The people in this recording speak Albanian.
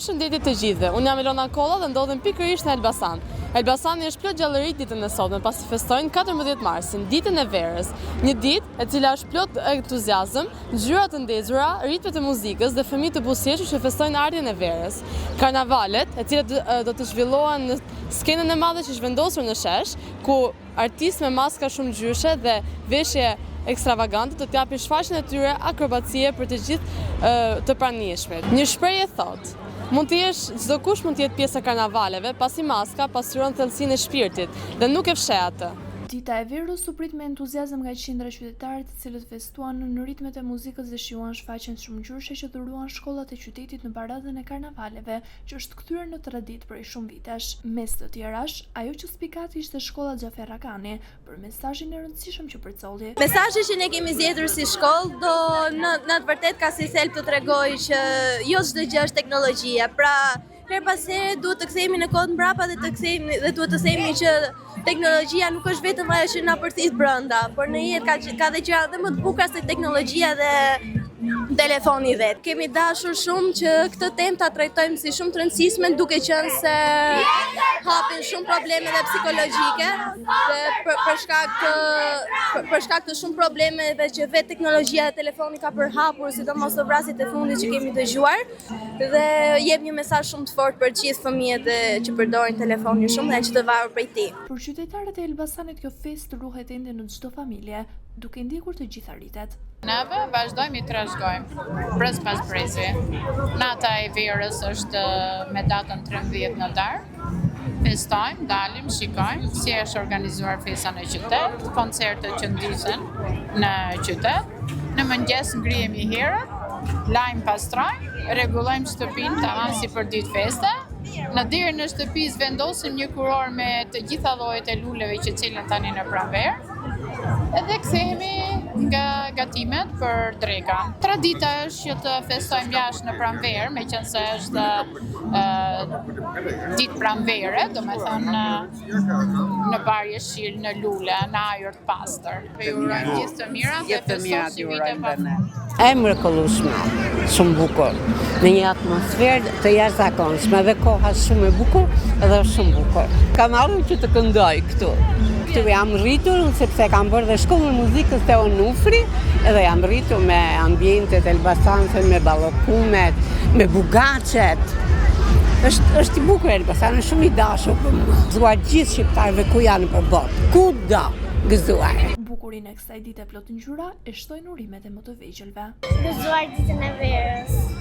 Përshëndetje të gjithëve, unë jam Elona Kolla dhe ndodhem pikërisht në Elbasan. Elbasani është plot gjallëri ditën e sotme pasi festojnë 14 marsin, ditën e verës. Një ditë e cila është plot entuziazëm, ngjyra të ndezura, ritme të muzikës dhe fëmijë të buzëqeshur që festojnë ardhjën e verës. Karnavalet, e cilat do të zhvillohen në skenën e madhe që është vendosur në shesh, ku artistë me maska shumë ngjyrshe dhe veshje ekstravagante të t'japin shfaqjen e tyre akrobacie për të gjithë të pranishmit. Një shprehje thotë: çdo kush mund të jetë pjesë e karnavaleve, pasi maska pasqyron thellësinë e shpirtit dhe nuk e fsheh atë. Dita e verës u prit me entuziazëm nga qindra qytetare të cilët festuan në ritmet e muzikës dhe shijuan shfaqjen shumë ngjyrshe që dhuruan shkollat e qytetit në paradën e karnavaleve, që është kthyer në traditë prej shumë vitesh. Mes të tjerash, ajo që spikati ishte shkolla Xhafer Rakani për mesazhin e rëndësishëm që përcolli. Mesazhi që ne kemi zgjedhur si shkollë do në të vërtet ka si thelb të tregojë që jo çdo gjë është teknologjia. Pra, her pas here duhet të kthehemi në kohën mbrapa dhe duhet të themi që teknologjia nuk është vetëm ajo që na përthith brenda, por në jetë ka dhe gjëra dhe më të bukura se teknologjia dhe telefoni vet. Kemi dashur shumë që këtë temë ta trajtojmë si shumë të rëndësishme, duke qenë se hapin shumë probleme dhe psikologjike dhe për shkak të shumë problemeve që vetë teknologjia dhe telefoni ka përhapur, sidomos në vrasit e fundit që kemi dëgjuar, dhe jep një mesazh shumë të fortë për gjithë fëmijët që përdorin telefonin shumë dhe që të varur prej tij. Për qytetarët e Elbasanit kjo festë ruhet ende në çdo familje, duke ndjekur të gjitha ritet. Neve vazhdojmë i trashëgojmë, pres pas presi. Nata e verës është me datën 13 nëntar. Festojmë, dalim, shikojmë si është organizuar festa në qytet, koncertet që ndisen në qytet. Në mëngjes ngrihemi herët, lajm pastrojmë, rregullojmë shtëpinë tamam si për ditë feste. Në derën e shtëpisë vendosim një kuror me të gjitha llojet e luleve që cilën tani në pranverë. Edhe kthehemi nga gatimet për drekën. Tradita është që të festojmë jashtë në pranverë, meqense është ditë pranvere, domethënë në barje shill, në lule, në ajër të pastër. Ju urojmë gjithë të mira dhe festojmë vite pa fund. E mrekullueshme, shumë bukur, në një atmosferë të jashtëzakonshme dhe koha shumë e bukur dhe shumë bukur. Kam ardhur që të këndoj këtu. Këtu jam rritur sepse kam bërë dhe shkollën e muzikës te Onufri, edhe jam rritur me ambientet elbasanse, me ballokumet, me bugaçet. Është i bukur Elbasani, shumë i dashur për mua. Gëzuar gjithë shqiptarëve ku janë për botë, kudo gëzuar. Bukurinë e kësaj dite plot ngjyra e shtojnë urimet e më të vegjëlve. Gëzuar ditën e verës.